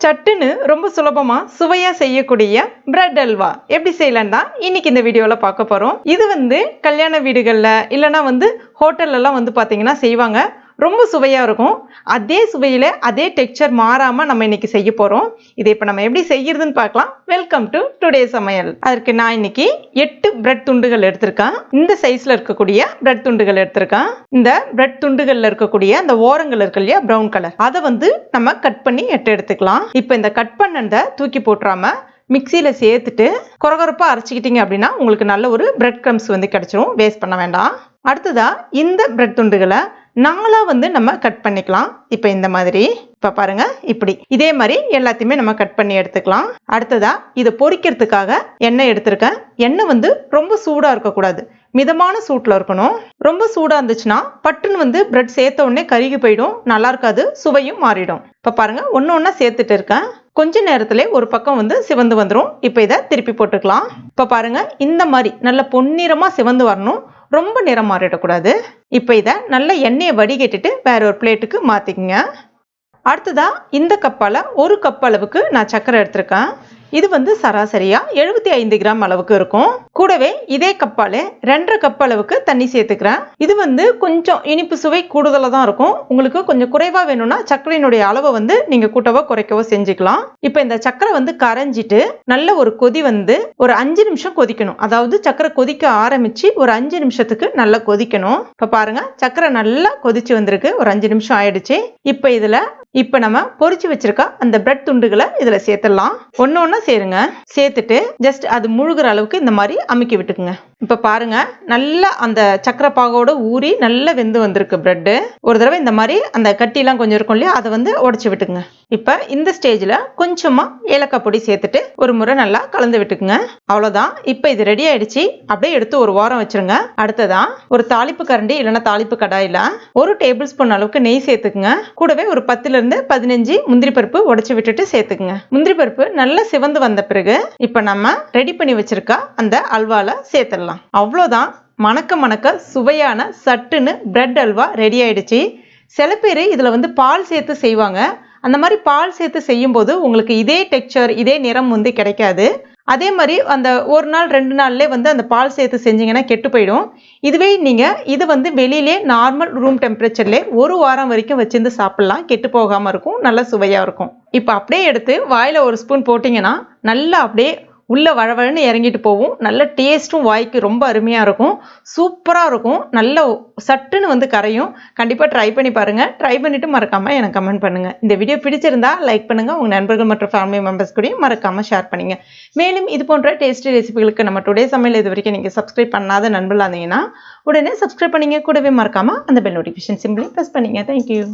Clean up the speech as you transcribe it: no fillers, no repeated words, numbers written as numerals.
சட்டுன்னு ரொம்ப சுலபமா சுவையா செய்யக்கூடிய பிரெட் அல்வா எப்படி செய்யலாம்னா இன்னைக்கு இந்த வீடியோல பார்க்க போறோம். இது கல்யாண வீடுகள்ல இல்லனா ஹோட்டல்ல எல்லாம் பாத்தீங்கன்னா செய்வாங்க. ரொம்ப சுவையா இருக்கும். அதே சுவையில அதே டெக்ஸ்சர் மாறாம நம்ம இன்னைக்கு செய்ய போறோம். இதை இப்ப நம்ம எப்படி செய்யறதுன்னு பார்க்கலாம். வெல்கம் டு டுடே சமையல். அதற்கு நான் இன்னைக்கு 8 பிரெட் துண்டுகள் எடுத்திருக்கேன். இந்த சைஸ்ல இருக்கக்கூடிய பிரெட் துண்டுகள் எடுத்திருக்கேன். இந்த பிரெட் துண்டுகள்ல இருக்கக்கூடிய அந்த ஓரங்கள் இருக்கு இல்லையா பிரவுன் கலர், அதை நம்ம கட் பண்ணி எடுத்துக்கலாம். இப்ப இந்த கட் பண்ணதை தூக்கி போட்டுறாம மிக்சியில சேர்த்துட்டு கொரகொரப்பா அரைச்சிக்கிட்டீங்க அப்படின்னா உங்களுக்கு நல்ல ஒரு பிரெட் கிரம்ஸ் கிடைச்சிரும். வேஸ்ட் பண்ண வேண்டாம். அடுத்ததா இந்த பிரெட் துண்டுகளை நாங்களா நம்ம கட் பண்ணிக்கலாம். இப்ப இந்த மாதிரி இப்ப பாருங்க, இப்படி இதே மாதிரி எல்லாத்தையுமே நம்ம கட் பண்ணி எடுத்துக்கலாம். அடுத்ததா இதை பொரிக்கிறதுக்காக எண்ணெய் எடுத்திருக்கேன். எண்ணெய் ரொம்ப சூடா இருக்கக்கூடாது, மிதமான சூட்ல இருக்கணும். ரொம்ப சூடா இருந்துச்சுன்னா பட்டுன்னு பிரெட் சேர்த்த உடனே கருகி போயிடும், நல்லா இருக்காது, சுவையும் மாறிடும். இப்ப பாருங்க, ஒன்னொன்னா சேர்த்துட்டு இருக்கேன். கொஞ்ச நேரத்துல ஒரு பக்கம் சிவந்து வந்துடும். இப்ப இதை திருப்பி போட்டுக்கலாம். இப்ப பாருங்க, இந்த மாதிரி நல்ல பொன்னிறமா சிவந்து வரணும், ரொம்ப நிறம் மாறிடக்கூடாது. இப்ப இதை நல்ல எண்ணெயை வடிகட்டிட்டு வேற ஒரு பிளேட்டுக்கு மாத்திக்கங்க. அடுத்ததா இந்த கப்பால ஒரு கப் அளவுக்கு நான் சர்க்கரை எடுத்திருக்கேன். இது சராசரியா 75 கிராம் அளவுக்கு இருக்கும். கூடவே இதே கப்பால 2.5 கப் அளவுக்கு தண்ணி சேர்த்துக்கிறேன். இது கொஞ்சம் இனிப்பு சுவை கூடுதலா தான் இருக்கும். உங்களுக்கு கொஞ்சம் குறைவா வேணும்னா சர்க்கரையினுடைய அளவை நீங்க கூட்டவோ குறைக்கவோ செஞ்சுக்கலாம். இப்ப இந்த சர்க்கரை கரைஞ்சிட்டு நல்ல ஒரு கொதி ஒரு 5 நிமிஷம் கொதிக்கணும். அதாவது சர்க்கரை கொதிக்க ஆரம்பிச்சு ஒரு 5 நிமிஷத்துக்கு நல்லா கொதிக்கணும். இப்ப பாருங்க, சர்க்கரை நல்லா கொதிச்சு வந்திருக்கு. ஒரு 5 நிமிஷம் ஆயிடுச்சு. இப்ப நம்ம பொரிச்சு வச்சிருக்க அந்த பிரெட் துண்டுகளை இதுல சேர்த்துடலாம். ஒன்னொன்னு சேருங்க. சேர்த்துட்டு ஜஸ்ட் அது முழுகிற அளவுக்கு இந்த மாதிரி அமுக்கி விட்டுக்குங்க. இப்ப பாருங்க, நல்லா அந்த சக்கரை பாகோட ஊறி நல்லா வெந்து வந்திருக்கு பிரெட். ஒரு தடவை இந்த மாதிரி அந்த கட்டிலாம் கொஞ்சம் இருக்கும் இல்லையா, அதை உடைச்சு விட்டுக்குங்க. இப்ப இந்த ஸ்டேஜ்ல கொஞ்சமா ஏலக்காய் பொடி சேர்த்துட்டு ஒரு முறை நல்லா கலந்து விட்டுக்குங்க. அவ்வளவுதான். இப்ப இது ரெடி ஆயிடுச்சு. அப்படியே எடுத்து ஒரு வாரம் வச்சிருங்க. அடுத்ததான் ஒரு தாளிப்பு கரண்டி இல்லைன்னா தாளிப்பு கடாயில 1 டேபிள் ஸ்பூன் அளவுக்கு நெய் சேர்த்துக்குங்க. கூடவே ஒரு 10 இருந்து 15 முந்திரி பருப்பு உடைச்சு விட்டுட்டு சேர்த்துக்குங்க. முந்திரி பருப்பு நல்லா சிவந்து வந்த பிறகு இப்ப நம்ம ரெடி பண்ணி வச்சிருக்க அந்த அல்வால சேர்த்துடலாம். அவ்வளவுதான். மணக்க மணக்க சுவையான சட்டுன்னு பிரெட் அல்வா ரெடி ஆயிடுச்சு. சில பேர் இதுல பால் சேர்த்து செய்வாங்க. அந்த மாதிரி பால் சேர்த்து செய்யும் போது உங்களுக்கு இதே டெக்ஸ்சர் இதே நிறம் கிடைக்காது. அதே மாதிரி அந்த ஒரு நாள் 2 நாள்லயே அந்த பால் சேர்த்து செஞ்சீங்கன்னா கெட்டு போயிடும். இதுவே நீங்க இது வெளியிலே நார்மல் ரூம் டெம்பரேச்சர்ல ஒரு வாரம் வரைக்கும் வச்சிருந்து சாப்பிடலாம். கெட்டு போகாம இருக்கும், நல்ல சுவையா இருக்கும். இப்ப அப்படியே எடுத்து வாயில ஒரு ஸ்பூன் போட்டீங்கன்னா நல்லா அப்படியே உள்ள வழவழன்னு இறங்கிட்டு போகும். நல்ல டேஸ்ட்டும் வாய்க்கு ரொம்ப அருமையா இருக்கும், சூப்பரா இருக்கும். நல்ல சட்டுன்னு கரையும். கண்டிப்பா ட்ரை பண்ணி பாருங்க. ட்ரை பண்ணிட்டு மறக்காம எனக்கு கமெண்ட் பண்ணுங்க. இந்த வீடியோ பிடிச்சிருந்தா லைக் பண்ணுங்க. உங்க நண்பர்கள் மற்றும் ஃபேமிலி மெம்பர்ஸ் கூட மறக்காம ஷேர் பண்ணுங்க. மேலும் இது போன்ற டேஸ்டி ரெசிபிகளுக்கு நம்ம டுடே சமையல் இது வரைக்கும் நீங்க சப்ஸ்கிரைப் பண்ணாத நண்பர்களா இருந்தீங்கன்னா உடனே சப்ஸ்கிரைப் பண்ணீங்க. கூடவே மறக்காம அந்த பெல் நோட்டிஃபிகேஷன் சிம்பிளி பிரஸ் பண்ணீங்க. தேங்க்யூ.